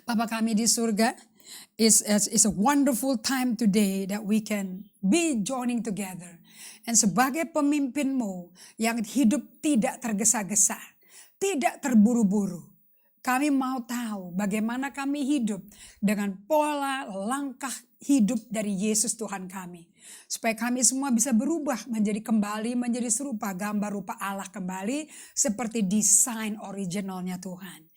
Bapa kami di surga, it's a wonderful time today that we can be joining together. And sebagai pemimpinmu yang hidup tidak tergesa-gesa, tidak terburu-buru, kami mau tahu bagaimana kami hidup dengan pola langkah hidup dari Yesus Tuhan kami. Supaya kami semua bisa berubah menjadi serupa gambar rupa Allah kembali seperti desain originalnya Tuhan.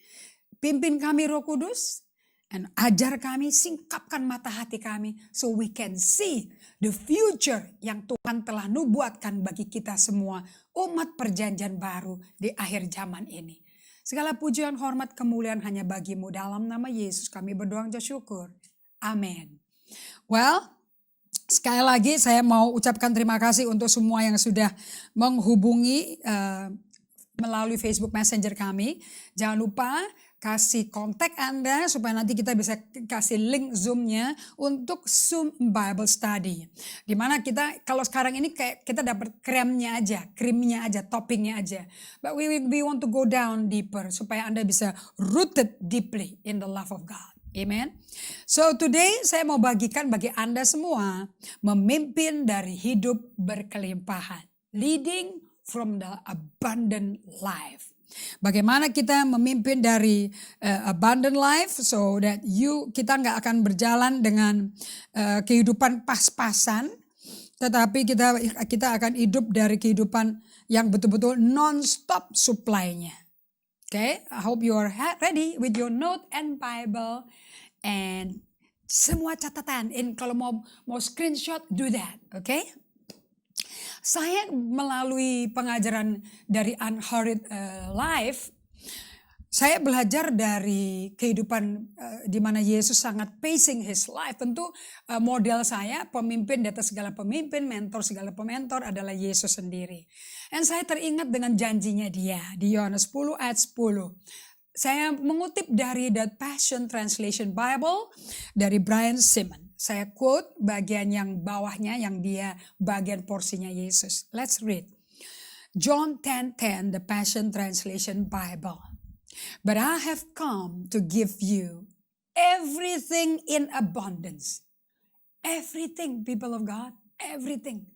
Pimpin kami Roh Kudus, dan ajar kami, singkapkan mata hati kami, so we can see the future yang Tuhan telah nubuatkan bagi kita semua, umat perjanjian baru di akhir zaman ini. Segala pujian, hormat, kemuliaan hanya bagimu. Dalam nama Yesus kami berdoa dan syukur. Amin. Well, sekali lagi saya mau ucapkan terima kasih untuk semua yang sudah menghubungi melalui Facebook Messenger kami. Jangan lupa kasih kontak Anda supaya nanti kita bisa kasih link Zoom-nya untuk Zoom Bible Study. Dimana kita kalau sekarang ini kayak kita dapat krimnya aja, toppingnya aja. But we want to go down deeper supaya Anda bisa rooted deeply in the love of God. Amen. So today saya mau bagikan bagi Anda semua memimpin dari hidup berkelimpahan. Leading from the abundant life. Bagaimana kita memimpin dari abundant life so that kita nggak akan berjalan dengan kehidupan pas-pasan, tetapi kita akan hidup dari kehidupan yang betul-betul non-stop supply-nya. Okay, I hope you are ready with your note and Bible and semua catatan. Kalau mau screenshot, do that. Okay. Saya melalui pengajaran dari Unhurried Life, saya belajar dari kehidupan di mana Yesus sangat pacing his life. Tentu model saya, pemimpin di atas segala pemimpin, mentor segala pementor adalah Yesus sendiri. Dan saya teringat dengan janjinya dia di Yohanes 10 ayat 10. Saya mengutip dari The Passion Translation Bible dari Brian Simon. Saya quote bagian yang bawahnya yang dia bagian porsinya Yesus. Let's read. John 10:10, The Passion Translation Bible. But I have come to give you everything in abundance. Everything, people of God, everything.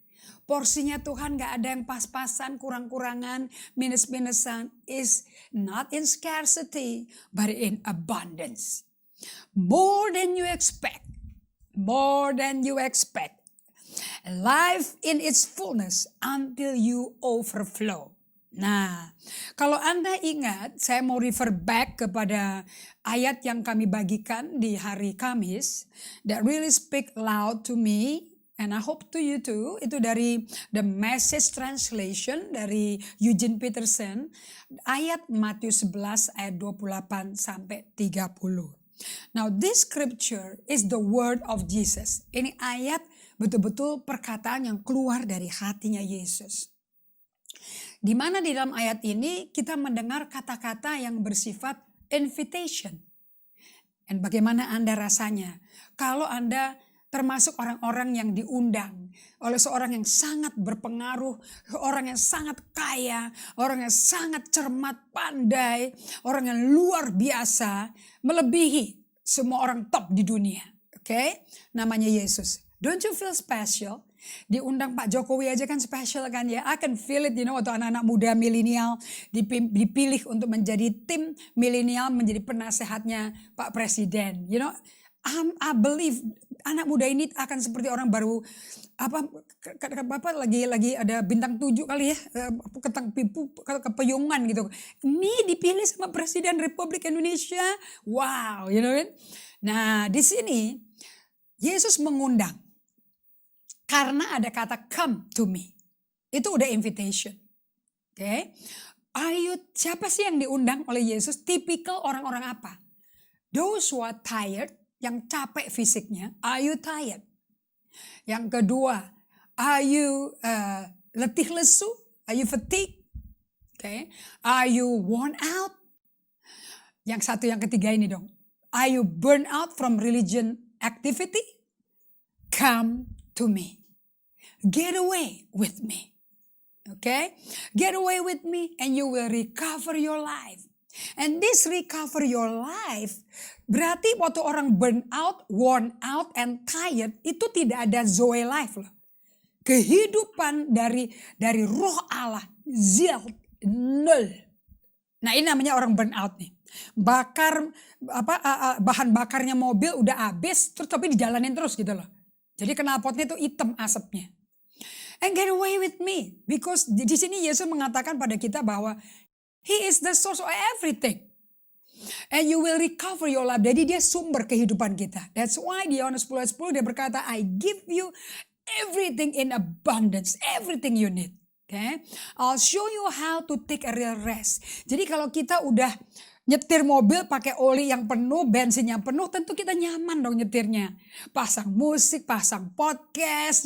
Porsinya Tuhan gak ada yang pas-pasan, kurang-kurangan, minus-minusan. Is not in scarcity, but in abundance. More than you expect. More than you expect. Life in its fullness until you overflow. Nah, kalau Anda ingat, saya mau refer back kepada ayat yang kami bagikan di hari Kamis that really speak loud to me and I hope to you too. Itu dari The Message Translation dari Eugene Peterson, ayat Matius 11 ayat 28 sampai 30. Now this scripture is the word of Jesus. Ini ayat betul-betul perkataan yang keluar dari hatinya Yesus. Di mana di dalam ayat ini kita mendengar kata-kata yang bersifat invitation. Dan bagaimana Anda rasanya kalau Anda termasuk orang-orang yang diundang oleh seorang yang sangat berpengaruh, orang yang sangat kaya, orang yang sangat cermat, pandai, orang yang luar biasa, melebihi semua orang top di dunia. Oke, namanya Yesus. Don't you feel special? Diundang Pak Jokowi aja kan special kan ya. I can feel it, waktu anak-anak muda milenial dipilih untuk menjadi tim milenial, menjadi penasehatnya Pak Presiden. I believe anak muda ini akan seperti orang baru lagi ada bintang 7 kali ya, ketang pipu kepeyungan gitu. Ini dipilih sama Presiden Republik Indonesia. Wow, kan? Nah, di sini Yesus mengundang karena ada kata come to me. Itu udah invitation. Oke. Siapa sih yang diundang oleh Yesus? Tipikal orang-orang apa? Those who are tired, yang capek fisiknya, are you tired? Yang kedua, are you letih lesu? Are you fatigued? Okay. Are you worn out? Yang ketiga ini dong. Are you burn out from religion activity? Come to me. Get away with me. Okay? Get away with me and you will recover your life. And this recover your life, berarti waktu orang burn out, worn out, and tired, itu tidak ada Zoe life loh. Kehidupan dari roh Allah, zil, nol. Nah ini namanya orang burn out nih. Bahan bakarnya mobil udah habis, terus tapi dijalanin terus gitu loh. Jadi knalpotnya itu hitam asapnya. And get away with me, because di sini Yesus mengatakan pada kita bahwa He is the source of everything. And you will recover your life. Jadi dia sumber kehidupan kita. That's why di Yohanes 10:10 dia berkata, I give you everything in abundance. Everything you need. Okay? I'll show you how to take a real rest. Jadi kalau kita udah nyetir mobil pakai oli yang penuh, bensin yang penuh, tentu kita nyaman dong nyetirnya. Pasang musik, pasang podcast,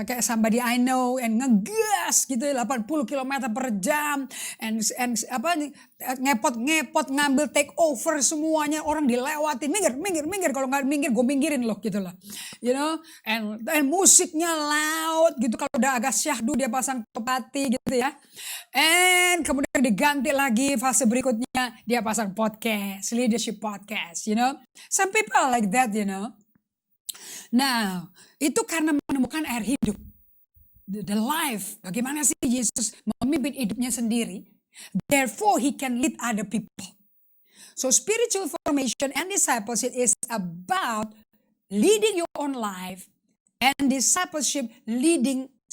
kayak Somebody I Know, and ngegas gitu 80 km per jam, and ngepot ngambil take over semuanya, orang dilewatin, minggir, kalau nggak minggir gue minggirin loh gitu loh, and musiknya loud gitu, kalau udah agak syahdu dia pasang topati gitu ya, and kemudian diganti lagi fase berikutnya dia pasang podcast, leadership podcast, some people are like that, Nah, itu karena menemukan air hidup. The life. Bagaimana sih Yesus memimpin hidupnya sendiri. Therefore, He can lead other people. So, spiritual formation and discipleship is about leading your own life. And discipleship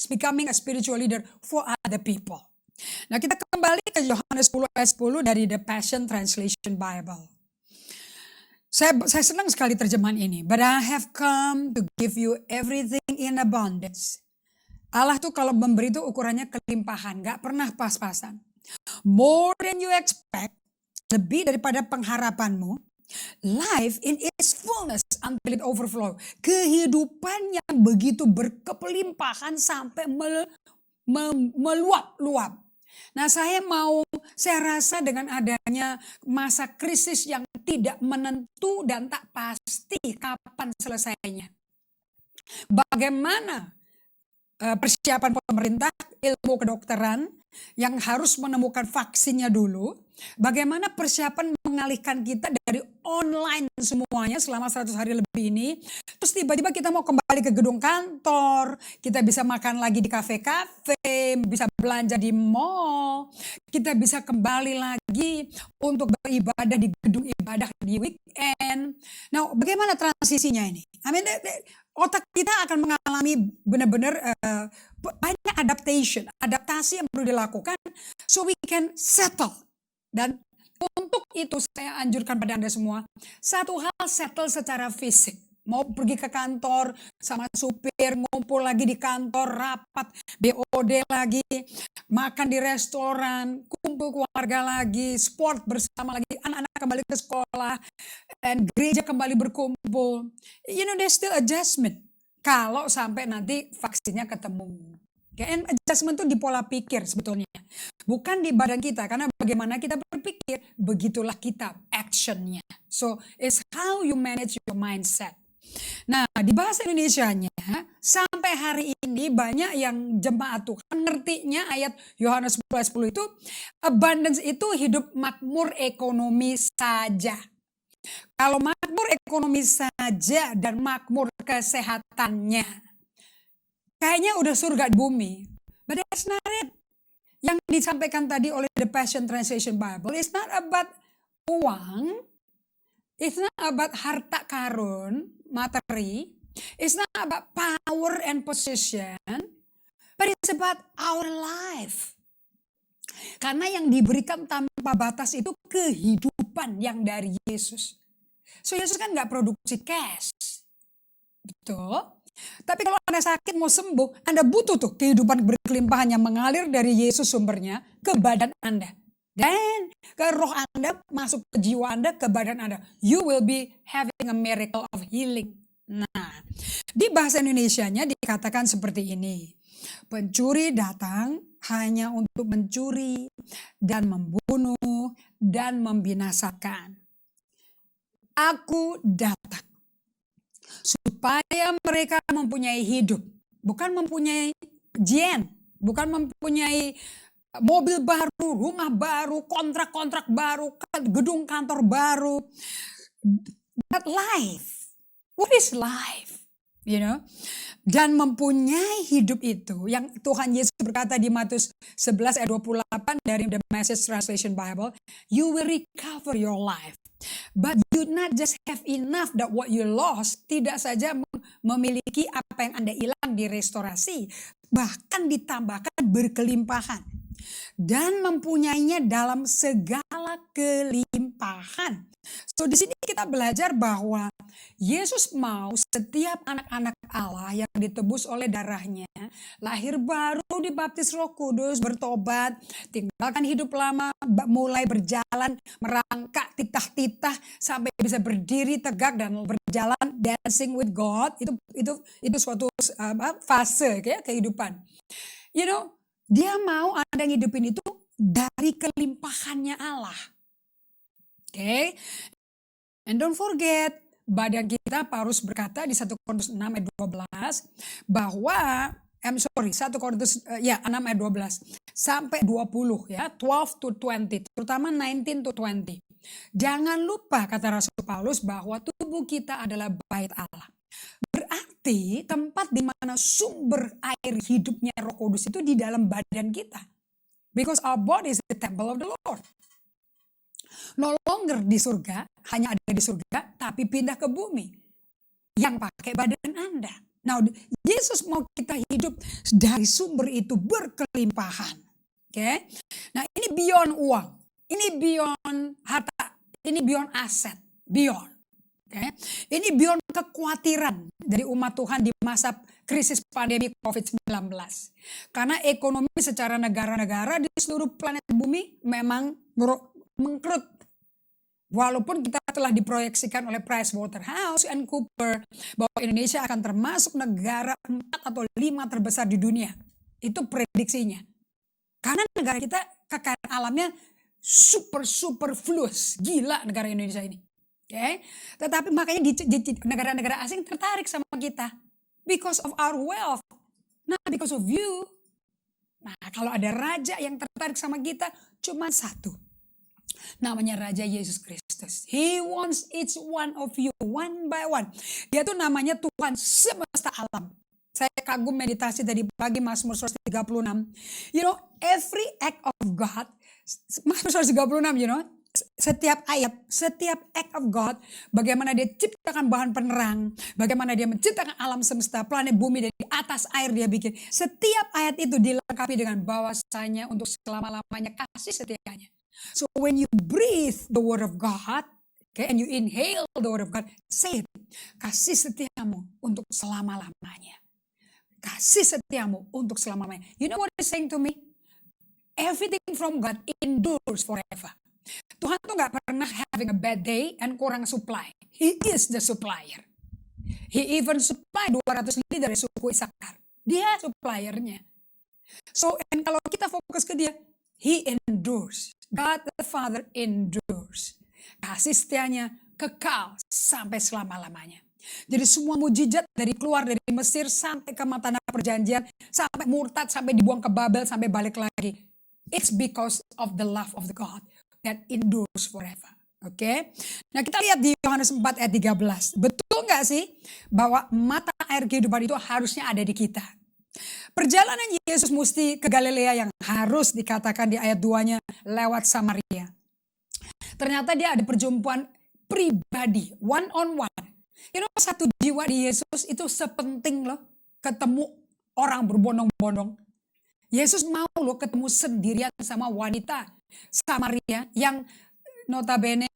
becoming a spiritual leader for other people. Nah, kita kembali ke Yohanes 10:10 dari The Passion Translation Bible. Saya senang sekali terjemahan ini. But I have come to give you everything in abundance. Allah tuh kalau memberi itu ukurannya kelimpahan, gak pernah pas-pasan. More than you expect, lebih daripada pengharapanmu. Life in its fullness until it overflow. Kehidupan yang begitu berkelimpahan sampai meluap-luap. Nah saya rasa dengan adanya masa krisis yang tidak menentu dan tak pasti kapan selesainya. Bagaimana persiapan pemerintah, ilmu kedokteran yang harus menemukan vaksinnya dulu. Bagaimana persiapan mengalihkan kita dari online semuanya selama 100 hari lebih ini. Terus tiba-tiba kita mau kembali ke gedung kantor. Kita bisa makan lagi di kafe-kafe. Bisa belanja di mall. Kita bisa kembali lagi untuk beribadah di gedung ibadah di weekend. Nah bagaimana transisinya ini? Otak kita akan mengalami benar-benar banyak adaptasi yang perlu dilakukan so we can settle. Dan untuk itu saya anjurkan pada Anda semua, satu hal settle secara fisik. Mau pergi ke kantor sama supir, ngumpul lagi di kantor, rapat, BOD lagi, makan di restoran, kumpul keluarga lagi, sport bersama lagi, anak-anak kembali ke sekolah, dan gereja kembali berkumpul. There's still adjustment. Kalau sampai nanti vaksinnya ketemu. And adjustment itu di pola pikir sebetulnya. Bukan di badan kita. Karena bagaimana kita berpikir, begitulah kita actionnya. So, it's how you manage your mindset. Nah, di bahasa Indonesianya, sampai hari ini banyak yang jemaat Tuhan ngertinya ayat Yohanes 10:10 itu, abundance itu hidup makmur ekonomi saja. Kalau makmur ekonomi saja dan makmur kesehatannya, kayaknya udah surga di bumi. But that's not it. Yang disampaikan tadi oleh The Passion Translation Bible, it's not about uang, it's not about harta karun, materi, it's not about power and possession, but it's about our life. Karena yang diberikan tanpa batas itu kehidupan yang dari Yesus. So Yesus kan gak produksi cash. Betul? Tapi kalau Anda sakit mau sembuh, Anda butuh tuh kehidupan berkelimpahan yang mengalir dari Yesus sumbernya ke badan Anda. Dan ke roh Anda, masuk ke jiwa Anda, ke badan Anda. You will be having a miracle of healing. Nah, di bahasa Indonesianya dikatakan seperti ini. Pencuri datang hanya untuk mencuri dan membunuh dan membinasakan. Aku datang supaya mereka mempunyai hidup, bukan mempunyai bukan mempunyai mobil baru, rumah baru, kontrak-kontrak baru, gedung kantor baru. But life, what is life? You know, dan mempunyai hidup itu yang Tuhan Yesus berkata di Matius 11 ayat 28 dari The Message Translation Bible, you will recover your life. But you not just have enough that what you lost, tidak saja memiliki apa yang Anda hilang direstorasi, bahkan ditambahkan berkelimpahan. Dan mempunyainya dalam segala kelimpahan. So di sini kita belajar bahwa Yesus mau setiap anak-anak Allah yang ditebus oleh darahnya, lahir baru, dibaptis Roh Kudus, bertobat, tinggalkan hidup lama, mulai berjalan, merangkak titah-titah sampai bisa berdiri tegak dan berjalan dancing with God. Itu suatu fase kehidupan. You know, dia mau Anda ngidupin itu dari kelimpahannya Allah. Okay? And don't forget, badan kita, Paulus berkata di 1 Korintus 6 ayat 12 bahwa 1 Korintus 6 ayat 12 sampai 20 ya, 12 to 20, terutama 19 to 20. Jangan lupa kata Rasul Paulus bahwa tubuh kita adalah bait Allah. Berarti tempat di mana sumber air hidupnya Roh Kudus itu di dalam badan kita. Because our body is the temple of the Lord. No longer di surga, hanya ada di surga, tapi pindah ke bumi. Yang pakai badan Anda. Nah, Yesus mau kita hidup dari sumber itu berkelimpahan. Okay? Nah, ini beyond uang. Ini beyond harta. Ini beyond aset. Beyond. Okay? Ini beyond kekhawatiran dari umat Tuhan di masa krisis pandemi COVID-19. Karena ekonomi secara negara-negara di seluruh planet bumi memang mengkerut. Walaupun kita telah diproyeksikan oleh PricewaterhouseCoopers bahwa Indonesia akan termasuk negara 4 atau 5 terbesar di dunia. Itu prediksinya. Karena negara kita kekayaan alamnya super flus. Gila negara Indonesia ini. Okay? Tetapi makanya negara-negara asing tertarik sama kita. Because of our wealth. Not because of you. Nah, kalau ada raja yang tertarik sama kita, cuma satu. Namanya Raja Yesus Kristus. He wants each one of you one by one. Dia tuh namanya Tuhan semesta alam. Saya kagum meditasi tadi pagi Mazmur 136. You know, every act of God, Mazmur 136, you know, setiap ayat, setiap act of God, bagaimana dia ciptakan bahan penerang, bagaimana dia menciptakan alam semesta, planet bumi dari atas air dia bikin. Setiap ayat itu dilengkapi dengan bahwasanya untuk selama-lamanya kasih setianya. So when you breathe the word of God, okay, and you inhale the word of God, say it. Kasih setiamu untuk selama-lamanya. Kasih setiamu untuk selama-lamanya. You know what he's saying to me? Everything from God endures forever. Tuhan tuh gak pernah having a bad day and kurang supply. He is the supplier. He even supply 200 lebih dari suku Isakar. Dia suppliernya. So, and kalau kita fokus ke dia, He endures. God the Father endures. Kasih setianya kekal sampai selama-lamanya. Jadi semua mujizat dari keluar dari Mesir sampai ke tanah perjanjian, sampai murtad, sampai dibuang ke Babel, sampai balik lagi. It's because of the love of the God that endures forever. Oke. Nah, kita lihat di Yohanes 4 ayat 13. Betul nggak sih bahwa mata air kehidupan itu harusnya ada di kita? Perjalanan Yesus mesti ke Galilea yang harus dikatakan di ayat 2-nya lewat Samaria. Ternyata dia ada perjumpaan pribadi, one on one. You know, satu jiwa di Yesus itu sepenting loh ketemu orang berbondong-bondong. Yesus mau loh ketemu sendirian sama wanita Samaria yang notabene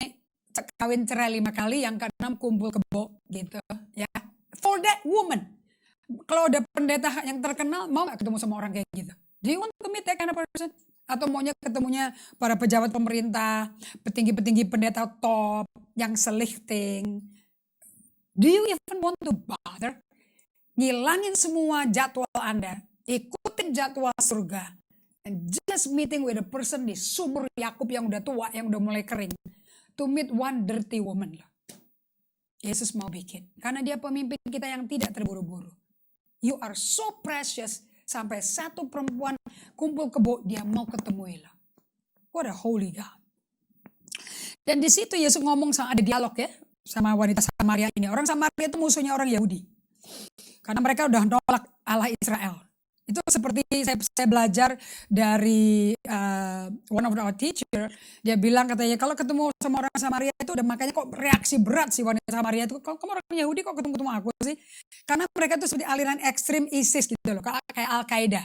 kawin cerai 5 kali, yang ke-6 kumpul kebo gitu ya. For that woman. Kalau ada pendeta yang terkenal, mau gak ketemu sama orang kayak gitu? Do you want to meet that kind of person? Atau maunya ketemunya para pejabat pemerintah, petinggi-petinggi pendeta top, yang selichting? Do you even want to bother? Ngilangin semua jadwal Anda, ikutin jadwal surga, and just meeting with a person di sumur Yakub yang udah tua, yang udah mulai kering, to meet one dirty woman loh. Yesus mau bikin, karena dia pemimpin kita yang tidak terburu-buru. You are so precious sampai satu perempuan kumpul kebo, dia mau ketemu Ella. What a holy God. Dan di situ Yesus ngomong, ada dialog ya sama wanita Samaria ini. Orang Samaria itu musuhnya orang Yahudi. Karena mereka udah nolak Allah Israel. Itu seperti saya belajar dari one of our teacher. Dia bilang katanya kalau ketemu sama orang Samaria itu udah makanya kok reaksi berat sih wanita Samaria itu. Kalau kamu orang Yahudi kok ketemu aku sih? Karena mereka itu seperti aliran ekstrim ISIS gitu loh. Kayak Al-Qaeda.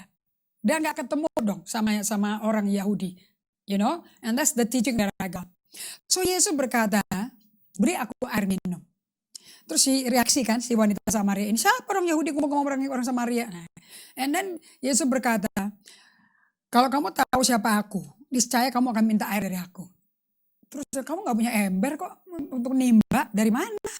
Dan gak ketemu dong sama orang Yahudi. You know? And that's the teaching that I got. So Yesus berkata, beri aku air minum. Terus reaksi kan si wanita Samaria ini, siapa orang Yahudi ngomong orang Samaria? Nah, and then Yesus berkata, kalau kamu tahu siapa aku, niscaya kamu akan minta air dari aku. Terus kamu gak punya ember kok untuk nimba, dari mana?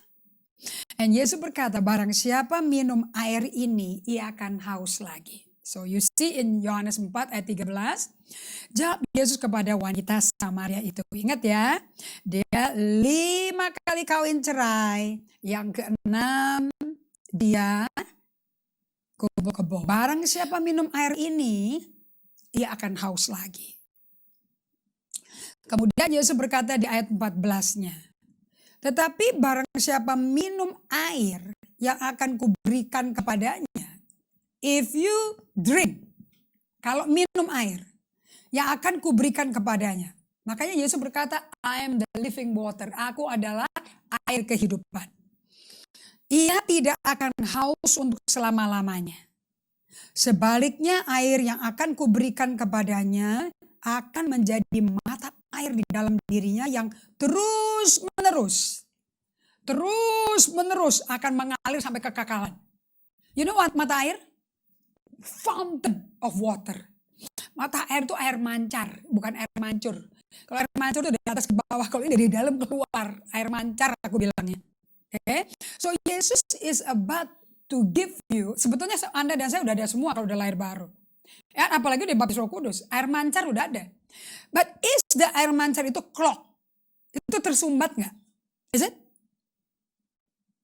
And Yesus berkata, barang siapa minum air ini, ia akan haus lagi. So you see in Yohanes 4 ayat 13, jawab Yesus kepada wanita Samaria itu. Ingat ya, dia 5 kali kawin cerai. Yang ke-6 dia kebo. Barang siapa minum air ini, ia akan haus lagi. Kemudian Yesus berkata di ayat 14-nya, tetapi barang siapa minum air yang akan kuberikan kepadanya, if you drink, kalau minum air yang akan kuberikan kepadanya. Makanya Yesus berkata, I am the living water. Aku adalah air kehidupan. Ia tidak akan haus untuk selama-lamanya. Sebaliknya air yang akan kuberikan kepadanya akan menjadi mata air di dalam dirinya yang terus menerus akan mengalir sampai kekekalan. You know what mata air? Fountain of water. Mata air itu air mancar, bukan air mancur. Kalau air mancur itu dari atas ke bawah, kalau ini dari dalam keluar. Air mancar aku bilangnya. Okay? So Jesus is about to give you, sebetulnya Anda dan saya udah ada semua kalau udah lahir baru. Ya, apalagi udah baptis Roh Kudus, air mancar udah ada. But is the air mancar itu clogged? Itu tersumbat nggak? Is it?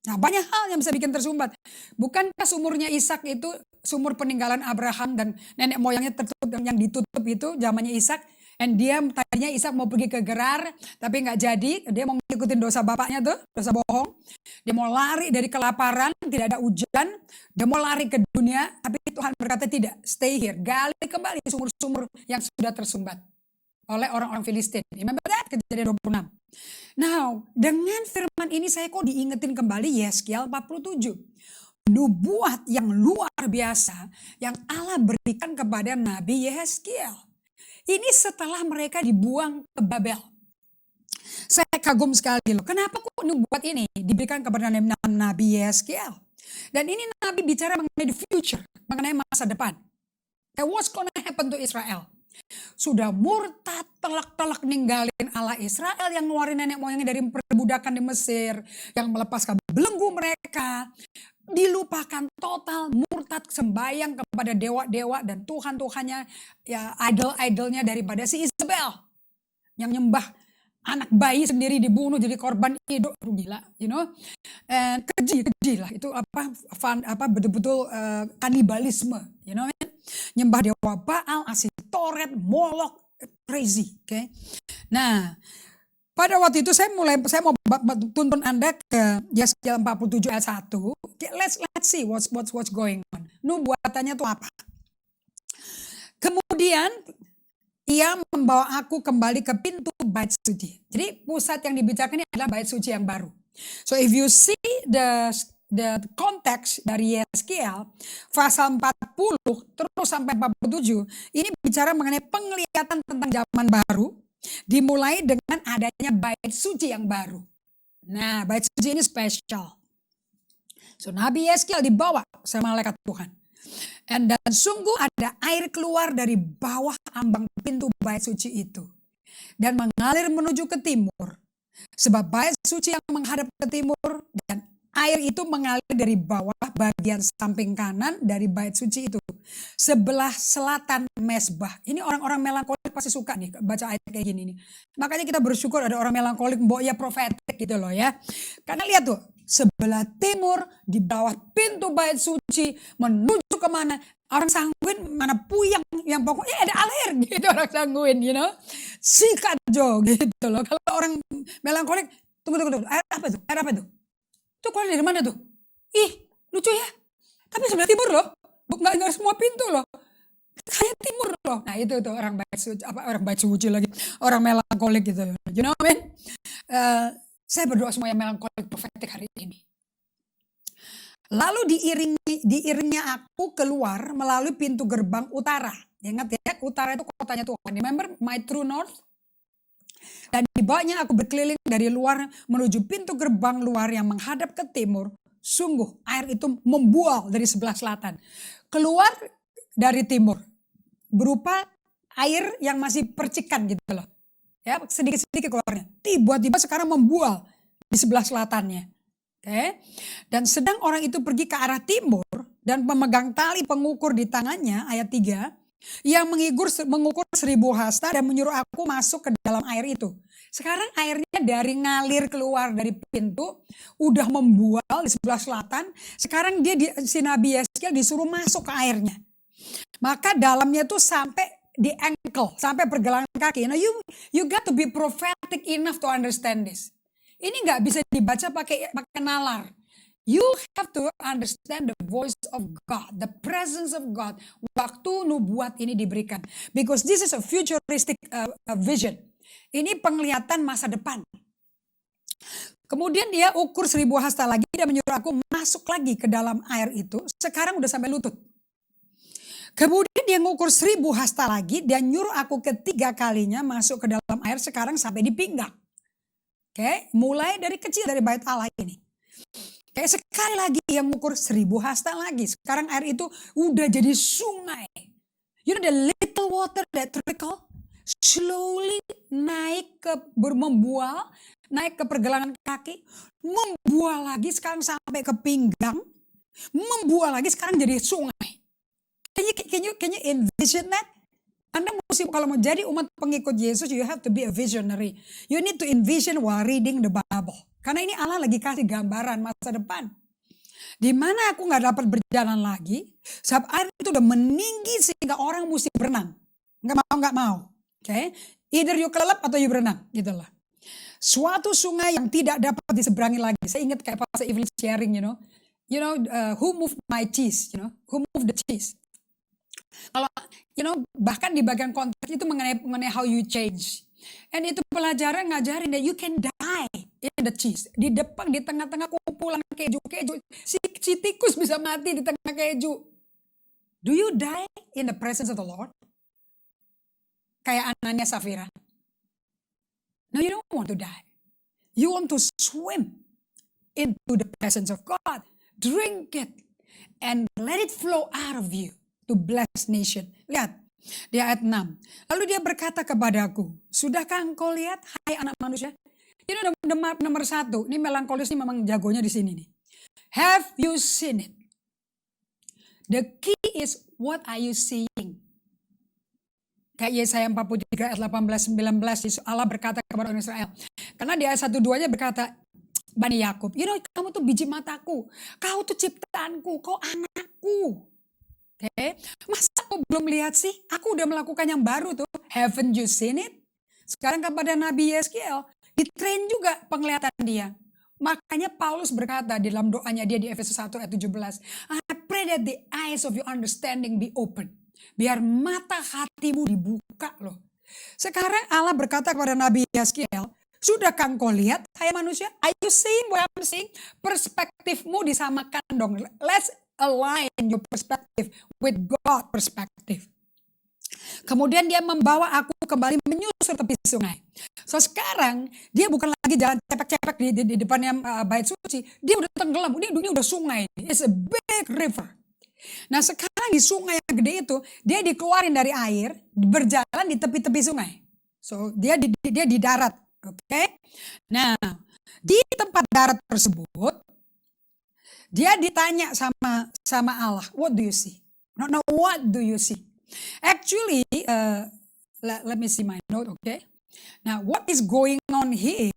Nah, banyak hal yang bisa bikin tersumbat. Bukankah sumurnya Ishak itu sumur peninggalan Abraham dan nenek moyangnya tertutup, yang ditutup itu zamannya Ishak. And dia tadinya Ishak mau pergi ke Gerar, tapi nggak jadi. Dia mau ngikutin dosa bapaknya tuh, dosa bohong. Dia mau lari dari kelaparan, tidak ada hujan. Dia mau lari ke dunia, tapi Tuhan berkata tidak, stay here. Gali kembali sumur-sumur yang sudah tersumbat oleh orang-orang Filistin. Remember that? Kejadian 26. Now, dengan firman ini saya kok diingetin kembali Yeskiel 47. Nubuat yang luar biasa yang Allah berikan kepada Nabi Yeskiel. Ini setelah mereka dibuang ke Babel. Saya kagum sekali loh. Kenapa kok nubuat ini diberikan kepada Nabi Yeskiel? Dan ini Nabi bicara mengenai the future, mengenai masa depan. What's gonna happen to Israel? Sudah murtad, telak-telak ninggalin Allah Israel yang ngeluarin nenek moyangnya dari perbudakan di Mesir, yang melepaskan belenggu mereka, dilupakan total, murtad, sembayang kepada dewa-dewa dan Tuhan-Tuhannya, ya idol-idolnya daripada si Isabel yang nyembah anak bayi sendiri dibunuh jadi korban hidup, gila, you know, and keji lah itu betul-betul kanibalisme, you know. Nyembah dewa Baal, Asitoret, Molok, crazy, oke. Okay? Nah, pada waktu itu saya mau tuntun Anda ke Yeskiel 47 ayat 1. Okay, let's see what's going on. Nubuatannya itu apa? Kemudian ia membawa aku kembali ke pintu bait suci. Jadi pusat yang dibicarakan ini adalah bait suci yang baru. So if you see the konteks dari Yeskiel pasal 40 terus sampai 47 ini bicara mengenai penglihatan tentang zaman baru dimulai dengan adanya bait suci yang baru. Nah, bait suci ini spesial. So Nabi Yeskiel dibawa sama malaikat Tuhan. Dan sungguh ada air keluar dari bawah ambang pintu bait suci itu dan mengalir menuju ke timur. Sebab bait suci yang menghadap ke timur dan air itu mengalir dari bawah bagian samping kanan dari bait suci itu. Sebelah selatan mesbah. Ini orang-orang melankolik pasti suka nih baca ayat kayak gini nih. Makanya kita bersyukur ada orang melankolik, ya profetik gitu loh ya. Karena lihat tuh, sebelah timur di bawah pintu bait suci menuju kemana? Orang Sanguin mana puyeng, yang pokoknya ada alergi gitu orang Sanguin, sikat jo gitu loh. Kalau orang melankolik, tunggu, air apa tuh? Itu keluar dari mana tuh? Ih, lucu ya. Tapi sebelah timur loh, nggak semua pintu loh. Kayak timur loh. Nah itu tuh orang baik suci lagi, orang melankolik gitu. You know what I mean? Saya berdoa semua yang melankolik profetik hari ini. Lalu diiringnya aku keluar melalui pintu gerbang utara. Ingat ya, utara itu kotanya Tuhan. Remember my true north? Dan dibawanya aku berkeliling dari luar menuju pintu gerbang luar yang menghadap ke timur. Sungguh air itu membual dari sebelah selatan. Keluar dari timur. Berupa air yang masih percikan gitu loh. Ya, sedikit-sedikit keluarnya. Tiba-tiba sekarang membual di sebelah selatannya. Okay. Dan sedang orang itu pergi ke arah timur dan memegang tali pengukur di tangannya, ayat 3, yang mengukur 1000 hasta dan menyuruh aku masuk ke dalam air itu. Sekarang airnya dari ngalir keluar dari pintu, udah membual di sebelah selatan. Sekarang si Nabi Yeskiel disuruh masuk ke airnya. Maka dalamnya tuh sampai di ankle, sampai pergelangan kaki. Now you got to be prophetic enough to understand this. Ini nggak bisa dibaca pakai nalar. You have to understand the voice of God, the presence of God. Waktu nubuat ini diberikan, because this is a futuristic vision. Ini penglihatan masa depan. Kemudian dia ukur 1000 hasta lagi dan menyuruh aku masuk lagi ke dalam air itu. Sekarang udah sampai lutut. Kemudian dia ngukur 1000 hasta lagi dan nyuruh aku ketiga kalinya masuk ke dalam air, sekarang sampai di pinggang. Oke, mulai dari kecil dari bait Allah ini. Oke, sekali lagi yang mengukur 1000 hasta lagi. Sekarang air itu udah jadi sungai. You know the little water that trickle slowly naik membual, naik ke pergelangan kaki, membual lagi sekarang sampai ke pinggang, membual lagi sekarang jadi sungai. Can you envision that? Anda mesti, kalau mau jadi umat pengikut Yesus, you have to be a visionary. You need to envision while reading the Bible. Karena ini Allah lagi kasih gambaran masa depan. Di mana aku nggak dapat berjalan lagi, sebab air itu udah meninggi sehingga orang mesti berenang. Nggak mau. Okay? Either you kelelep atau you berenang, gitulah. Suatu sungai yang tidak dapat diseberangi lagi. Saya ingat kayak pas Evelyn sharing, who moved my cheese, who moved the cheese. Kalau bahkan di bagian konteks itu mengenai how you change. And itu pelajaran ngajarin that you can die in the cheese. Di depan, di tengah-tengah kumpulan keju. Si tikus bisa mati di tengah keju. Do you die in the presence of the Lord? Kayak Anania Safira. No, you don't want to die. You want to swim into the presence of God. Drink it and let it flow out of you to bless nation. Lihat, di ayat 6. Lalu dia berkata kepadaku, sudahkah engkau lihat, hai anak manusia? Ini nomor 1. Ini melankolis ini memang jagonya di sini nih. Have you seen it? The key is, what are you seeing? Kayak Yesaya 43 ayat 18-19, Allah berkata kepada orang Israel. Karena di ayat 1-2-nya berkata, Bani Yakub, kamu tuh biji mataku, kau tuh ciptaanku, kau anakku. Oke, masa aku belum lihat sih? Aku udah melakukan yang baru tuh. Haven't you seen it? Sekarang kepada Nabi Yeskiel, ditrain juga penglihatan dia. Makanya Paulus berkata di dalam doanya dia di Efesus 1 ayat 17, I pray that the eyes of your understanding be open. Biar mata hatimu dibuka loh. Sekarang Allah berkata kepada Nabi Yeskiel, sudahkah engkau lihat, hai manusia? Are you seeing what I'm seeing? Perspektifmu disamakan dong. Let's align your perspective with God perspective. Kemudian dia membawa aku kembali menyusur tepi sungai. So sekarang dia bukan lagi jalan cepek-cepek di depannya bait suci. Dia udah tenggelam. Ini udah sungai. It's a big river. Nah sekarang di sungai yang gede itu dia dikeluarin dari air, berjalan di tepi-tepi sungai. So dia di darat, oke? Nah di tempat darat tersebut dia ditanya sama Allah, what do you see? No, what do you see? Actually, let me see my note, okay? Now, what is going on here?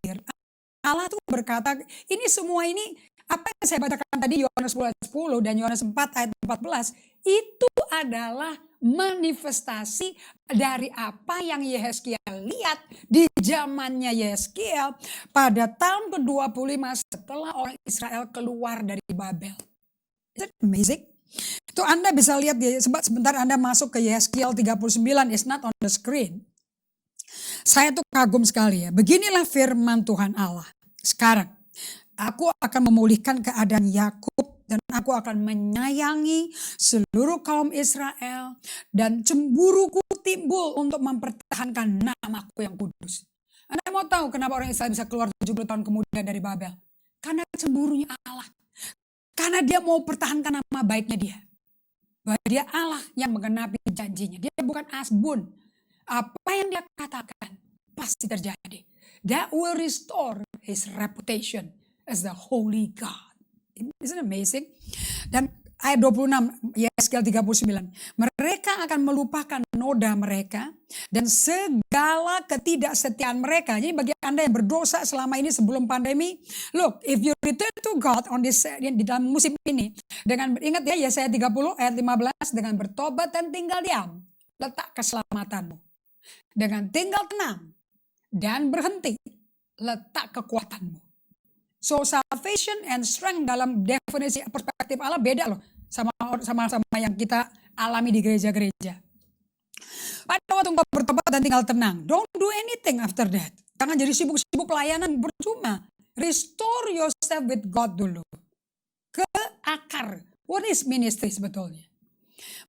Allah tuh berkata, ini semua ini Apa yang saya bacakan tadi Yohanes 10 ayat 10 dan Yohanes 4 ayat 14 itu adalah manifestasi dari apa yang Yehezkiel lihat di zamannya Yehezkiel pada tahun ke-25 setelah orang Israel keluar dari Babel. Is it amazing? Itu Anda bisa lihat sebentar Anda masuk ke Yehezkiel 39, is not on the screen. Saya tuh kagum sekali ya. Beginilah firman Tuhan Allah. Sekarang, aku akan memulihkan keadaan Yakub dan aku akan menyayangi seluruh kaum Israel dan cemburuku timbul untuk mempertahankan namaku yang kudus. Anda mau tahu kenapa orang Israel bisa keluar 70 tahun kemudian dari Babel? Karena cemburunya Allah. Karena dia mau pertahankan nama baiknya dia. Bahwa dia Allah yang menggenapi janjinya. Dia bukan asbun. Apa yang dia katakan pasti terjadi. That will restore his reputation as the holy God. Isn't it amazing? Dan ayat 26, Yehezkiel 39. Mereka akan melupakan noda mereka dan segala ketidaksetiaan mereka. Jadi bagi Anda yang berdosa selama ini sebelum pandemi, look, if you return to God on this di dalam musim ini, dengan ingat ya Yesaya 30 ayat 15, dengan bertobat dan tinggal diam, letak keselamatanmu. Dengan tinggal tenang dan berhenti, letak kekuatanmu. So salvation and strength dalam definisi perspektif Allah beda loh sama yang kita alami di gereja-gereja. Pada waktu engkau bertobat dan tinggal tenang, don't do anything after that. Jangan jadi sibuk-sibuk pelayanan percuma. Restore yourself with God dulu. Ke akar. What is ministry sebetulnya?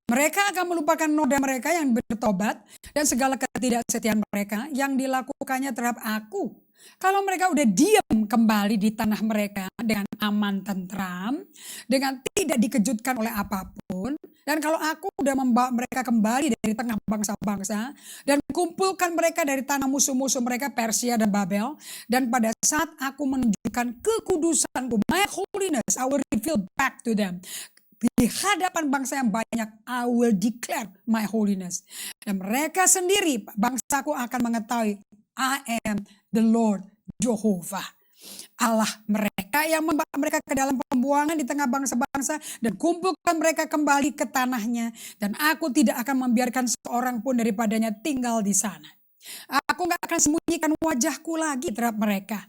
Mereka akan melupakan noda mereka yang bertobat dan segala ketidaksetiaan mereka yang dilakukannya terhadap aku. Kalau mereka udah diam kembali di tanah mereka dengan aman tentram, dengan tidak dikejutkan oleh apapun, dan kalau aku udah membawa mereka kembali dari tengah bangsa-bangsa dan kumpulkan mereka dari tanah musuh-musuh mereka Persia dan Babel, dan pada saat aku menunjukkan kekudusanku, my holiness, I will reveal back to them. Di hadapan bangsa yang banyak, I will declare my holiness. Dan mereka sendiri, bangsaku akan mengetahui, I am the Lord Jehovah. Allah mereka yang membawa mereka ke dalam pembuangan di tengah bangsa-bangsa dan kumpulkan mereka kembali ke tanahnya. Dan aku tidak akan membiarkan seorang pun daripadanya tinggal di sana. Aku gak akan sembunyikan wajahku lagi terhadap mereka.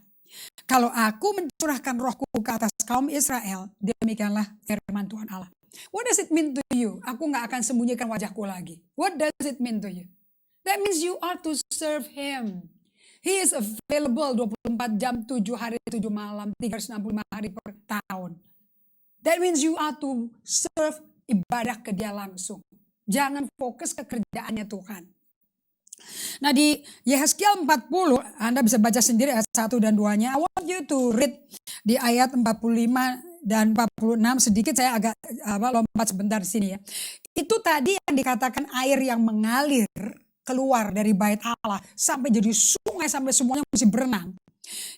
Kalau aku mencurahkan rohku ke atas kaum Israel, demikianlah firman Tuhan Allah. What does it mean to you? Aku gak akan sembunyikan wajahku lagi. What does it mean to you? That means you are to serve Him. He is available 24 jam, 7 hari, 7 malam, 365 hari per tahun. That means you are to serve, ibadah ke Dia langsung. Jangan fokus ke kerjaannya Tuhan. Nah di Yehezkiel 40, Anda bisa baca sendiri ayat 1 dan 2-nya. I want you to read di ayat 45 dan 46, sedikit saya agak lompat sebentar di sini ya. Itu tadi yang dikatakan air yang mengalir keluar dari bait Allah sampai jadi sungai, sampai semuanya mesti berenang.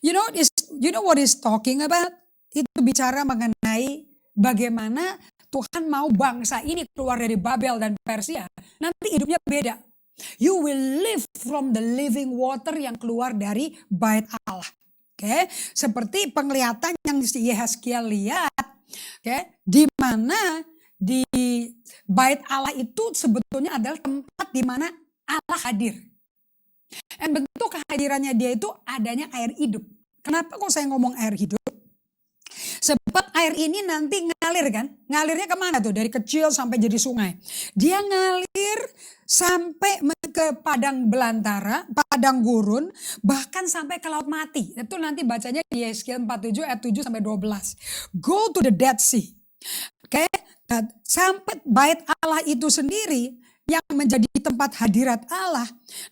You know what is talking about? Itu bicara mengenai bagaimana Tuhan mau bangsa ini keluar dari Babel dan Persia. Nanti hidupnya beda. You will live from the living water yang keluar dari bait Allah. Oke, seperti penglihatan yang Yehezkiel lihat. Oke, di mana di bait Allah itu sebetulnya adalah tempat di mana Allah hadir. Dan bentuk kehadirannya dia itu adanya air hidup. Kenapa kok saya ngomong air hidup? Sebab air ini nanti ngalir kan. Ngalirnya kemana tuh? Dari kecil sampai jadi sungai. Dia ngalir sampai ke padang belantara, padang gurun, bahkan sampai ke laut mati. Itu nanti bacanya di Yehezkiel 47 ayat 7 sampai 12. Go to the Dead Sea. Oke, sampai bait Allah itu sendiri yang menjadi tempat hadirat Allah,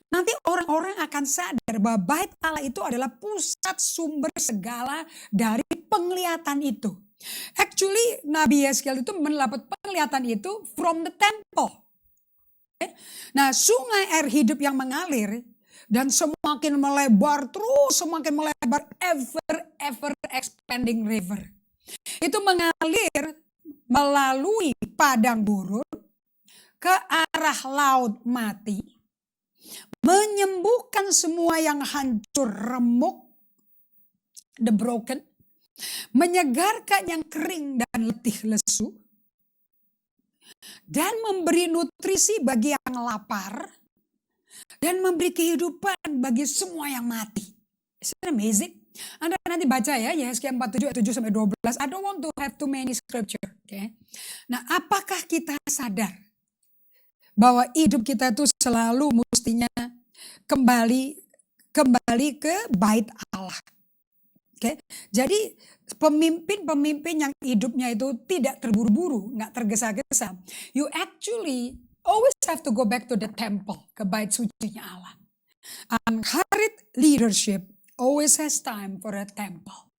nanti orang-orang akan sadar bahwa bait Allah itu adalah pusat sumber segala dari penglihatan itu. Actually, Nabi Yehezkiel itu mendapat penglihatan itu from the temple. Nah, sungai air hidup yang mengalir dan semakin melebar terus, semakin melebar, ever expanding river. Itu mengalir melalui padang gurun ke arah laut mati, menyembuhkan semua yang hancur remuk, the broken, menyegarkan yang kering dan letih lesu, dan memberi nutrisi bagi yang lapar, dan memberi kehidupan bagi semua yang mati. Isn't it amazing? Anda nanti baca ya, Yesaya 47 ayat 7 sampai 12. I don't want to have too many scripture, okay? Nah, apakah kita sadar bahwa hidup kita itu selalu mestinya kembali ke bait Allah? Oke, jadi pemimpin-pemimpin yang hidupnya itu tidak terburu-buru, nggak tergesa-gesa. You actually always have to go back to the temple, ke bait sucinya Allah. Unhurried leadership always has time for a temple.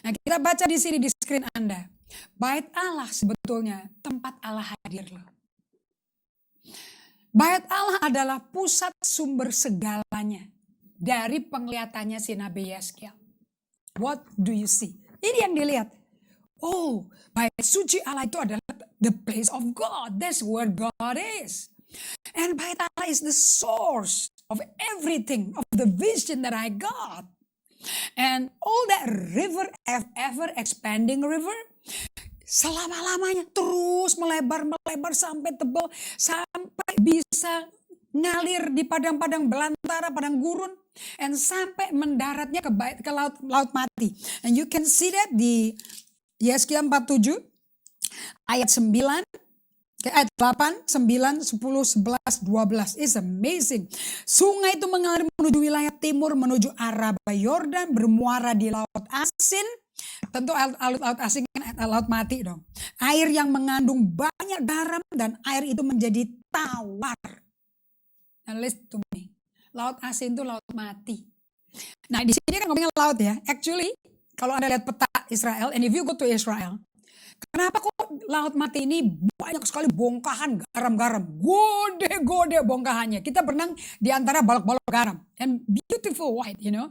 Nah, kita baca di sini di screen Anda. Bait Allah sebetulnya tempat Allah hadir loh. Bait Allah adalah pusat sumber segalanya dari penglihatannya si Nabi Yeskiel. What do you see? Ini yang dilihat. Oh, bait suci Allah itu adalah the place of God. That's where God is. And bait Allah is the source of everything, of the vision that I got. And all that river, ever expanding river, selama-lamanya terus melebar sampai tebal, sampai bisa ngalir di padang-padang belantara, padang gurun, and sampai mendaratnya ke laut mati. And you can see that di Yesaya 47 ayat 9, ayat 8, 9, 10, 11, 12. It's amazing. Sungai itu mengalir menuju wilayah timur, menuju arah Yordan, bermuara di Laut Asin. Tentu laut asin kan laut mati dong. Air yang mengandung banyak garam dan air itu menjadi tawar. Now listen to me. Laut asin itu laut mati. Nah di sini kan ngomongin laut ya. Actually kalau Anda lihat peta Israel, and if you go to Israel, kenapa kok laut mati ini banyak sekali bongkahan garam-garam. Gode-gode bongkahannya. Kita berenang di antara balok-balok garam. And beautiful white, you know.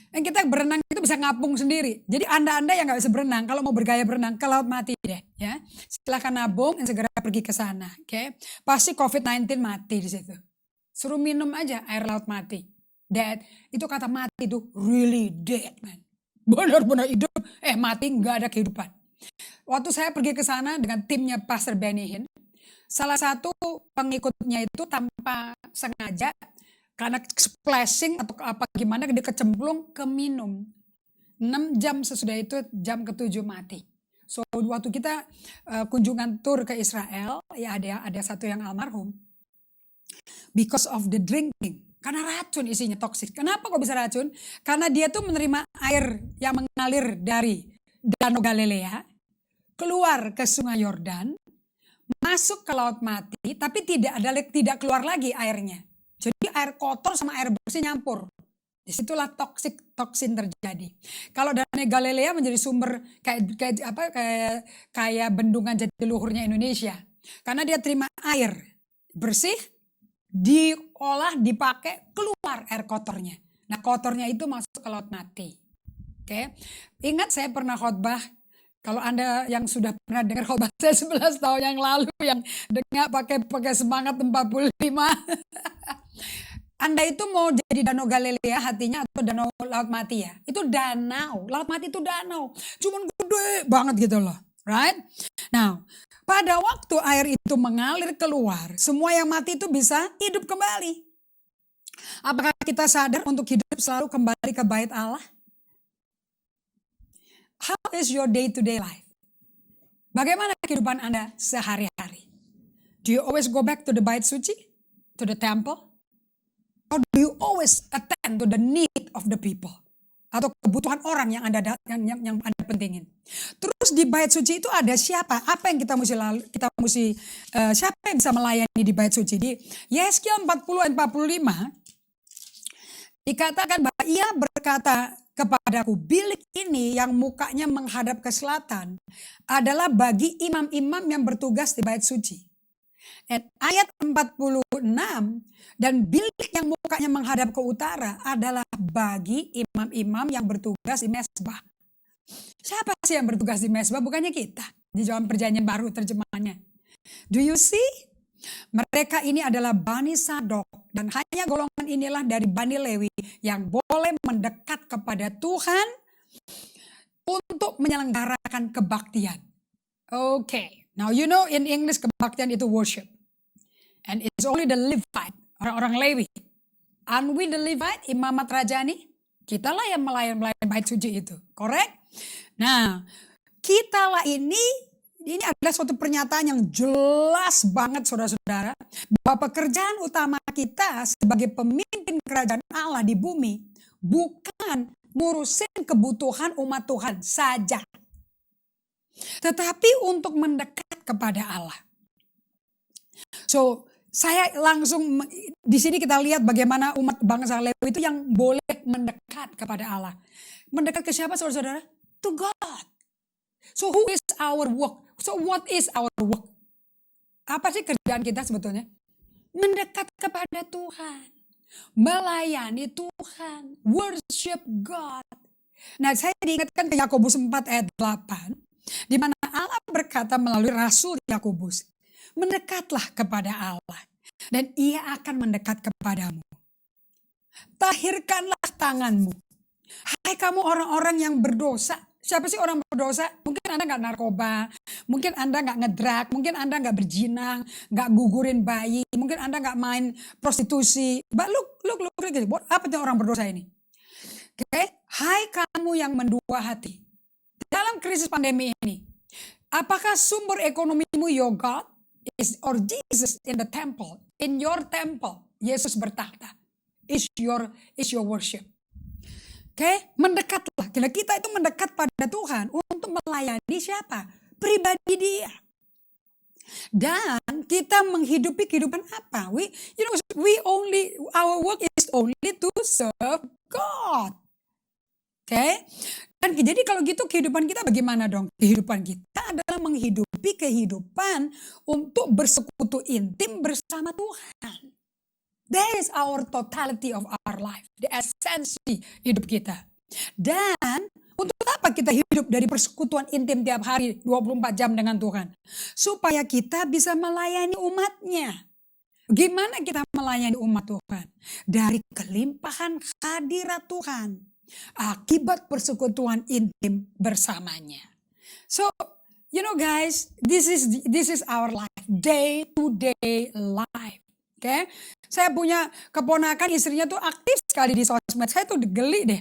Dan kita berenang itu bisa ngapung sendiri. Jadi Anda yang nggak bisa berenang, kalau mau bergaya berenang ke laut mati deh, ya. Silahkan nabung dan segera pergi ke sana, oke? Okay? Pasti COVID-19 mati di situ. Suruh minum aja air laut mati. Dead, itu kata mati itu really dead, man. Benar-benar hidup, mati nggak ada kehidupan. Waktu saya pergi ke sana dengan timnya Pastor Benny Hinn, salah satu pengikutnya itu tanpa sengaja, karena splashing atau apa gimana dia kecemplung ke minum. 6 jam sesudah itu jam ke-7 mati. So waktu kita kunjungan tur ke Israel, ya ada satu yang almarhum. Because of the drinking. Karena racun isinya toksik. Kenapa kok bisa racun? Karena dia tuh menerima air yang mengalir dari Danau Galilea, keluar ke Sungai Yordan, masuk ke Laut Mati, tapi tidak keluar lagi airnya. Jadi air kotor sama air bersih nyampur. Disitulah toksin terjadi. Kalau Danau Galilea menjadi sumber kayak bendungan jatiluhurnya Indonesia. Karena dia terima air bersih, diolah, dipakai, keluar air kotornya. Nah kotornya itu masuk ke Laut Mati. Oke. Ingat saya pernah khotbah. Kalau Anda yang sudah pernah dengar khotbah saya 11 tahun yang lalu yang dengar pakai semangat 45. Anda itu mau jadi Danau Galilea hatinya atau Danau Laut Mati ya? Itu danau. Laut Mati itu danau. Cuman gede banget gitu loh. Right? Nah, pada waktu air itu mengalir keluar, semua yang mati itu bisa hidup kembali. Apakah kita sadar untuk hidup selalu kembali ke bait Allah? How is your day-to-day life? Bagaimana kehidupan Anda sehari-hari? Do you always go back to the bait suci? To the temple? Or do you always attend to the need of the people? Atau kebutuhan orang yang Anda pentingin? Terus di bait suci itu ada siapa? Apa yang siapa yang bisa melayani di bait suci? Di Yesaya 40 ayat 45 dikatakan bahwa ia berkata kepadaku, bilik ini yang mukanya menghadap ke selatan adalah bagi imam-imam yang bertugas di bait suci. Ayat 46, dan bilik yang mukanya menghadap ke utara adalah bagi imam-imam yang bertugas di mezbah. Siapa sih yang bertugas di mezbah? Bukannya kita. Di dalam perjanjian baru terjemahannya. Do you see? Mereka ini adalah Bani Sadok, dan hanya golongan inilah dari Bani Lewi yang boleh mendekat kepada Tuhan untuk menyelenggarakan kebaktian. Okay, now you know in English kebaktian itu worship. And it's only the Levite, orang-orang Lewi. Aren't we the Levite, imamat rajani? Kitalah yang melayan bait suci itu, correct? Nah, kitalah ini ada suatu pernyataan yang jelas banget saudara-saudara. Bahwa pekerjaan utama kita sebagai pemimpin kerajaan Allah di bumi bukan ngurusin kebutuhan umat Tuhan saja. Tetapi untuk mendekat kepada Allah. So, saya langsung di sini kita lihat bagaimana umat bangsa Lewi itu yang boleh mendekat kepada Allah. Mendekat ke siapa saudara-saudara? To God. So who is our work? So what is our work? Apa sih kerjaan kita sebetulnya? Mendekat kepada Tuhan. Melayani Tuhan. Worship God. Nah, saya diingatkan ke Yakobus 4 ayat 8. Di mana Allah berkata melalui Rasul Yakobus, mendekatlah kepada Allah dan ia akan mendekat kepadamu. Tahirkanlah tanganmu. Hai kamu orang-orang yang berdosa. Siapa sih orang berdosa? Mungkin Anda nggak narkoba, mungkin Anda nggak ngedrak, mungkin Anda nggak berjinang, nggak gugurin bayi, mungkin Anda nggak main prostitusi. But look, apa itu orang berdosa ini? Okay? Hai kamu yang mendua hati. Dalam krisis pandemi ini, apakah sumber ekonomimu your God or Jesus in the temple? In your temple, Yesus bertahta. Is your worship. Oke, mendekatlah. Kita itu mendekat pada Tuhan untuk melayani siapa? Pribadi Dia. Dan kita menghidupi kehidupan apa? Our work is only to serve God. Oke, dan jadi kalau gitu kehidupan kita bagaimana dong? Kehidupan kita adalah menghidupi kehidupan untuk bersekutu intim bersama Tuhan. That is our totality of our life, the esensi hidup kita. Dan untuk apa kita hidup dari persekutuan intim tiap hari 24 jam dengan Tuhan? Supaya kita bisa melayani umatnya. Gimana kita melayani umat Tuhan? Dari kelimpahan hadirat Tuhan. Akibat persekutuan intim bersamanya. So, you know guys, this is our life, day to day life. Oke, saya punya keponakan, istrinya tuh aktif sekali di sosmed. Saya tuh geli deh.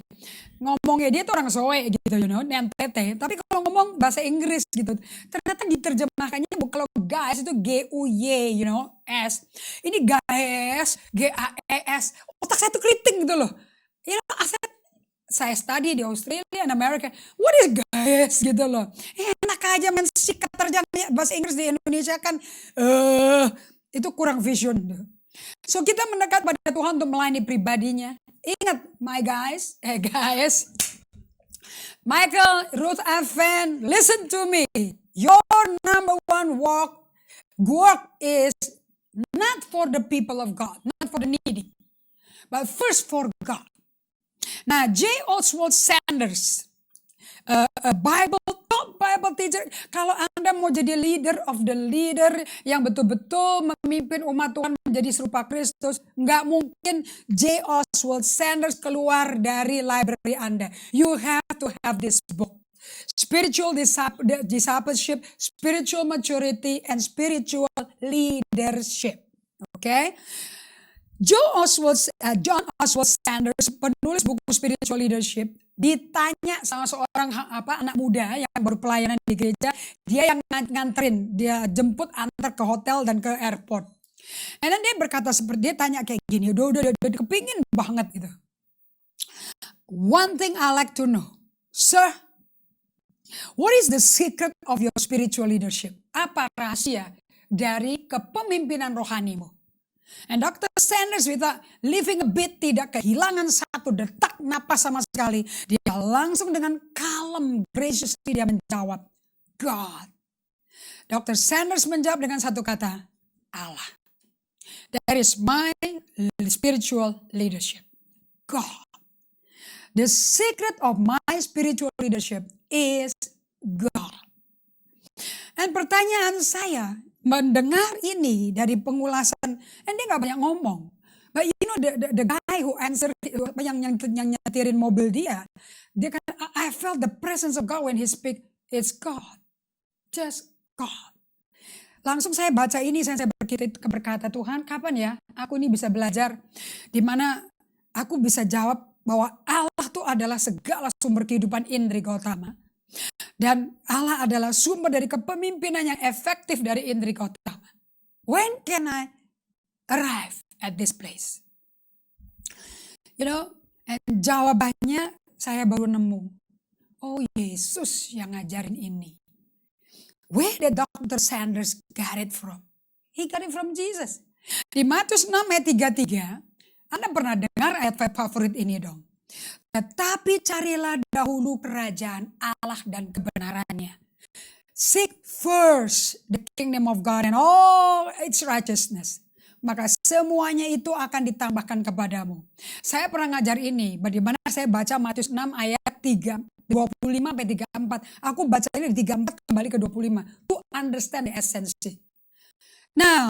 Ngomongnya dia tuh orang soe gitu, nentete. Tapi kalau ngomong bahasa Inggris gitu, ternyata diterjemahkannya kalau guys itu G-U-Y, S. Ini guys, G-A-E-S. Otak saya tuh keriting gitu loh. Saya study di Australia dan Amerika. What is guys gitu loh. Enak aja mensikat terjemahnya bahasa Inggris di Indonesia kan. Itu kurang vision. So kita mendekat pada Tuhan untuk melayani pribadinya. Ingat my guys. Michael, Ruth Evan, listen to me. Your number one work is not for the people of God. Not for the needy. But first for God. Nah, J. Oswald Sanders, top Bible teacher. Kalau Anda mau jadi leader yang betul-betul memimpin umat Tuhan menjadi serupa Kristus, nggak mungkin J. Oswald Sanders keluar dari library Anda. You have to have this book. Spiritual discipleship, spiritual maturity, and spiritual leadership. Okay? John Oswald Sanders, penulis buku Spiritual Leadership, ditanya sama seorang anak muda yang baru pelayanan di gereja, dia yang nganterin, dia jemput antar ke hotel dan ke airport. Dan dia berkata dia tanya kayak gini, udah kepingin banget gitu. One thing I like to know, sir, what is the secret of your spiritual leadership? Apa rahasia dari kepemimpinan rohanimu? And Dr. Sanders without living a bit, tidak kehilangan satu detak napas sama sekali. Dia langsung dengan calm, graciously dia menjawab, God. Dr. Sanders menjawab dengan satu kata, Allah. That is my spiritual leadership. God. The secret of my spiritual leadership is God. Dan pertanyaan saya, mendengar ini dari pengulasan, dan dia nggak banyak ngomong. But you know the guy who answer, yang nyetirin mobil dia kan, I felt the presence of God when He speak. It's God. Just God. Langsung saya baca ini, saya berkata, Tuhan kapan ya aku ini bisa belajar di mana aku bisa jawab bahwa Allah itu adalah segala sumber kehidupan Indri Gautama. Dan Allah adalah sumber dari kepemimpinan yang efektif dari Indri Gautama. When can I arrive at this place? You know, and jawabannya saya baru nemu. Oh, Yesus yang ngajarin ini. Where did Dr. Sanders got it from? He got it from Jesus. Di Matius 6 ayat 33, Anda pernah dengar ayat favorit ini dong. Tetapi carilah dahulu kerajaan Allah dan kebenarannya. Seek first the kingdom of God and all its righteousness. Maka semuanya itu akan ditambahkan kepadamu. Saya pernah ngajar ini, bagaimana saya baca Matius 6 ayat 25-34. Aku baca ini di 34 kembali ke 25. To understand the essence. Nah,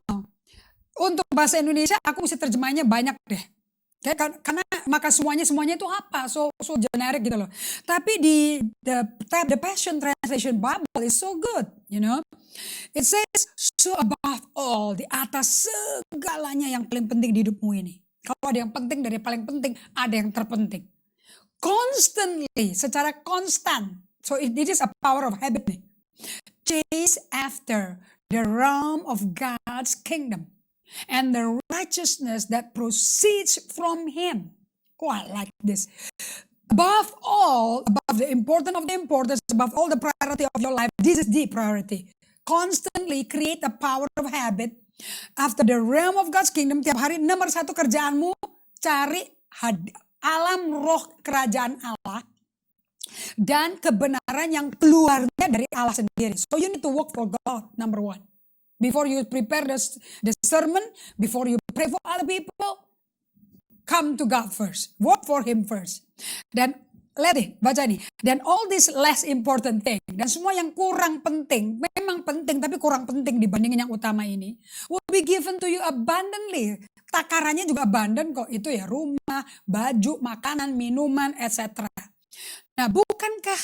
untuk bahasa Indonesia aku bisa terjemahnya banyak deh. Karena maka semuanya itu apa? So generic gitu loh. Tapi di the Passion Translation Bible is so good, you know. It says, so above all, di atas segalanya yang paling penting di hidupmu ini. Kalau ada yang penting dari paling penting, ada yang terpenting. Constantly, secara konstan. So it is a power of habit nih. Chase after the realm of God's kingdom and the righteousness that proceeds from Him. Oh, I like this. Above all, above the importance of the importance, above all the priority of your life, this is the priority. Constantly create a power of habit after the realm of God's kingdom. Tiap hari nomor satu kerjaanmu, cari alam roh kerajaan Allah dan kebenaran yang keluarnya dari Allah sendiri. So you need to work for God, number one. Before you prepare the sermon, before you pray for other people, come to God first. Work for Him first. Dan lihat nih, baca nih. Dan all this less important thing, dan semua yang kurang penting, memang penting tapi kurang penting dibandingin yang utama ini, will be given to you abundantly. Takarannya juga abundant kok, itu ya rumah, baju, makanan, minuman, etc. Nah, bukankah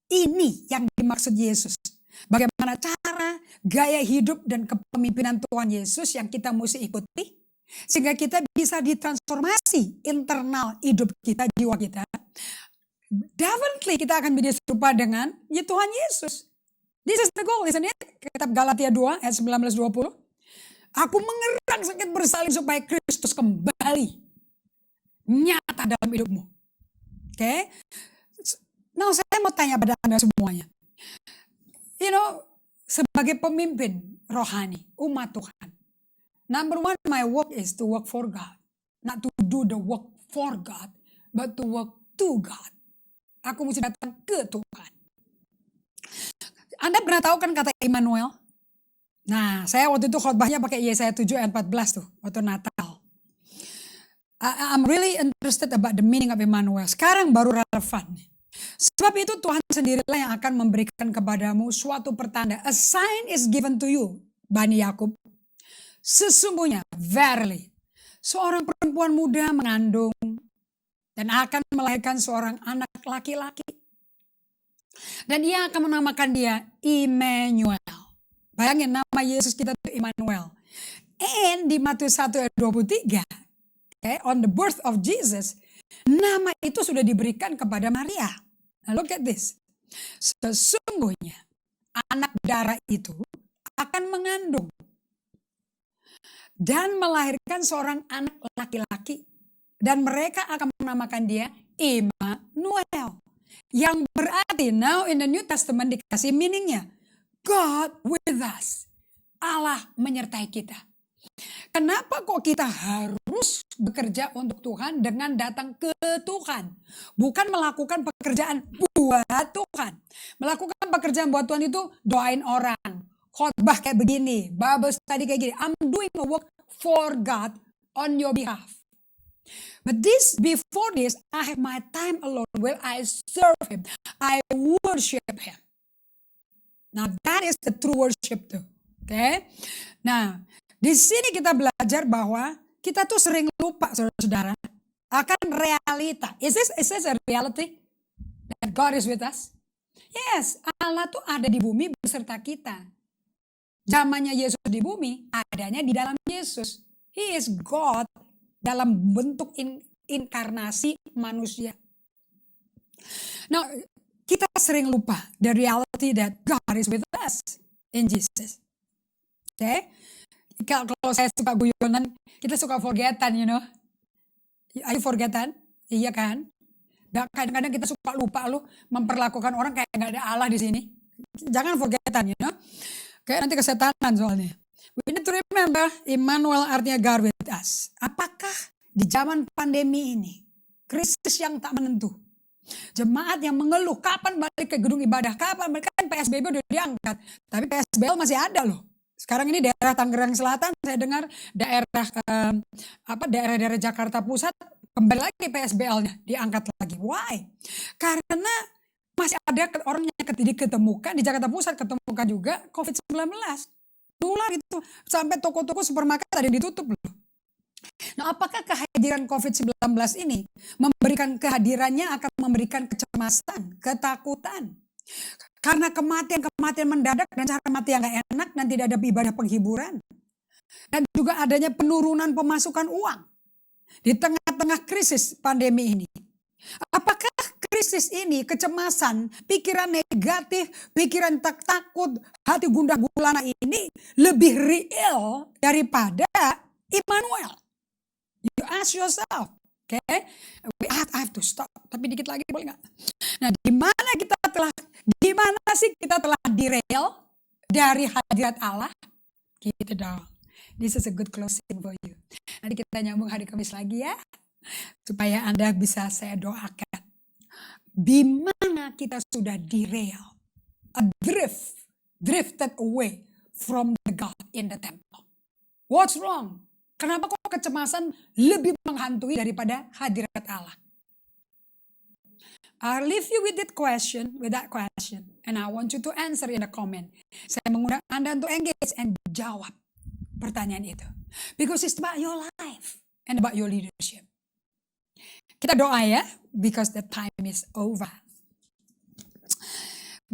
ini yang dimaksud Yesus? Bagaimana cara, gaya hidup dan kepemimpinan Tuhan Yesus yang kita mesti ikuti? Sehingga kita bisa ditransformasi internal hidup kita, jiwa kita. Definitely kita akan menjadi serupa dengan Tuhan Yesus. This is the goal, isn't it? Kitab Galatia 2 ayat 19-20. Aku mengerang sakit bersalin supaya Kristus kembali nyata dalam hidupmu. Oke? Nah, saya mau tanya pada Anda semuanya. You know, sebagai pemimpin rohani, umat Tuhan. Number one, my work is to work for God. Not to do the work for God, but to work to God. Aku mesti datang ke Tuhan. Anda pernah tahu kan kata Immanuel? Nah, saya waktu itu khotbahnya pakai Yesaya 7 ayat 14 tuh, waktu Natal. I'm really interested about the meaning of Immanuel. Sekarang baru relevan. Sebab itu Tuhan sendirilah yang akan memberikan kepadamu suatu pertanda. A sign is given to you, Bani Yakub. Sesungguhnya, verily, seorang perempuan muda mengandung dan akan melahirkan seorang anak laki-laki. Dan ia akan menamakan dia Immanuel. Bayangin nama Yesus kita itu Immanuel. And di Matius 1 ayat 23, okay, on the birth of Jesus, nama itu sudah diberikan kepada Maria. Now look at this. Sesungguhnya anak darah itu akan mengandung dan melahirkan seorang anak laki-laki. Dan mereka akan menamakan dia Immanuel. Yang berarti now in the New Testament dikasih meaningnya. God with us. Allah menyertai kita. Kenapa kok kita harus bekerja untuk Tuhan dengan datang ke Tuhan? Bukan melakukan pekerjaan buat Tuhan. Melakukan pekerjaan buat Tuhan itu doain orang. Khotbah kayak begini. Bible study kayak gini. I'm doing a work for God on your behalf. But before this, I have my time alone where I serve Him. I worship Him. Now that is the true worship tuh. Okay? Nah, di sini kita belajar bahwa kita tuh sering lupa saudara-saudara akan realita. Is this a reality? that God is with us? Yes, Allah tuh ada di bumi beserta kita. Zamannya Yesus di bumi, adanya di dalam Yesus. He is God dalam bentuk inkarnasi manusia. Now, kita sering lupa the reality that God is with us in Jesus. Okay? Kalau saya suka guyonan, kita suka forgetan, you know. Are you forgetan? Iya kan? Kadang-kadang kita suka lupa loh memperlakukan orang kayak nggak ada Allah di sini. Jangan forgetan, you know. Kayak nanti kesetanan soalnya. We need to remember, Immanuel artinya God with us. Apakah di zaman pandemi ini, krisis yang tak menentu, jemaat yang mengeluh kapan balik ke gedung ibadah, kapan balik, kan PSBB udah diangkat, tapi PSBL masih ada loh. Sekarang ini daerah Tangerang Selatan, saya dengar daerah Jakarta Pusat kembali lagi PSBL-nya diangkat lagi. Why? Karena masih ada orang yang diketemukan di Jakarta Pusat, ketemukan juga COVID-19. Nular itu sampai toko-toko supermarket ada yang ditutup loh. Nah, apakah kehadiran COVID-19 ini kehadirannya akan memberikan kecemasan, ketakutan? Karena kematian mendadak dan cara mati yang gak enak dan tidak ada ibadah penghiburan. Dan juga adanya penurunan pemasukan uang di tengah-tengah krisis pandemi ini. Apakah krisis ini, kecemasan, pikiran negatif, pikiran takut, hati gundah gulana ini lebih real daripada Immanuel? You ask yourself, okay? I have to stop. Tapi dikit lagi boleh nggak? Nah, di mana sih kita telah derail dari hadirat Allah? Gitu dong. This is a good closing for you. Nanti kita nyambung hari Kamis lagi ya, supaya Anda bisa saya doakan. Di mana kita sudah derail, drifted away from the God in the temple. What's wrong? Kenapa kok kecemasan lebih menghantui daripada hadirat Allah? I'll leave you with that question, and I want you to answer in the comment. Saya mengundang Anda untuk engage and jawab pertanyaan itu. Because it's about your life and about your leadership. Kita doa ya, because the time is over.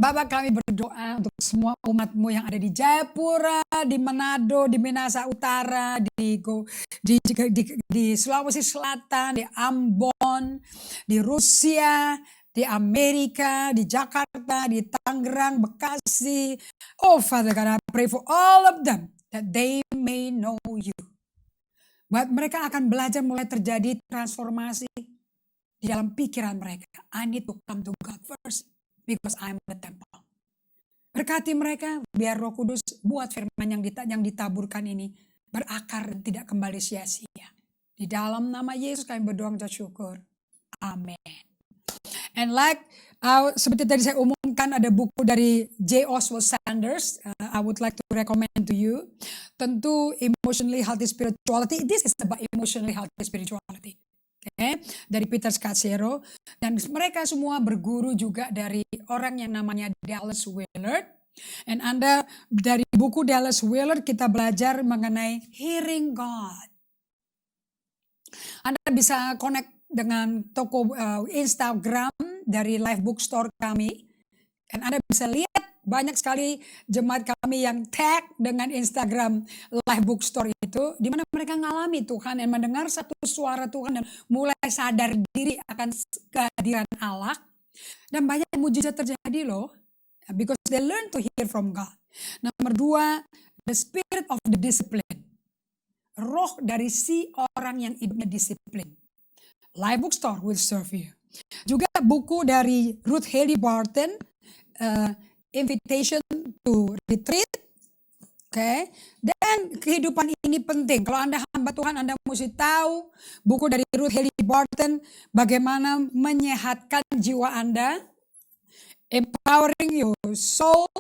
Bapak, kami berdoa untuk semua umatmu yang ada di Jayapura, di Manado, di Minahasa Utara, di Sulawesi Selatan, di Ambon, di Rusia, di Amerika, di Jakarta, di Tangerang, Bekasi. Oh Father God, I pray for all of them that they may know you. Buat mereka akan belajar mulai terjadi transformasi di dalam pikiran mereka. I need to come to God first because I'm the temple. Berkati mereka biar Roh Kudus buat firman yang ditaburkan ini berakar dan tidak kembali sia-sia. Di dalam nama Yesus kami berdoa dan syukur. Amin. And seperti tadi saya umumkan, ada buku dari J. Oswald Sanders. I would like to recommend to you. Tentu Emotionally Healthy Spirituality. This is about emotionally healthy spirituality. Okay? Dari Peter Scazzero. Dan mereka semua berguru juga dari orang yang namanya Dallas Willard. And Anda dari buku Dallas Willard kita belajar mengenai hearing God. Anda bisa connect dengan toko Instagram dari Live Bookstore kami. Dan Anda bisa lihat banyak sekali jemaat kami yang tag dengan Instagram Live Bookstore itu, di mana mereka ngalami Tuhan dan mendengar satu suara Tuhan dan mulai sadar diri akan kehadiran Allah. Dan banyak mujizat terjadi loh, because they learn to hear from God. Nomor 2, the spirit of the discipline. Roh dari si orang yang hidupnya disiplin. Live Bookstore will serve you. Juga buku dari Ruth Haley Barton, Invitation to Retreat. Okay. Dan kehidupan ini penting. Kalau Anda hamba Tuhan, Anda mesti tahu buku dari Ruth Haley Barton, bagaimana menyehatkan jiwa Anda, empowering your soul,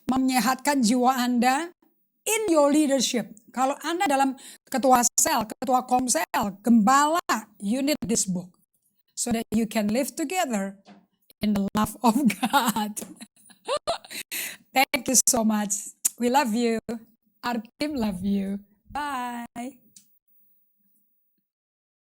menyehatkan jiwa Anda in your leadership. Kalau Anda dalam ketua sel, ketua komsel, gembala, you need this book. So that you can live together in the love of God. Thank you so much. We love you. Our team love you. Bye.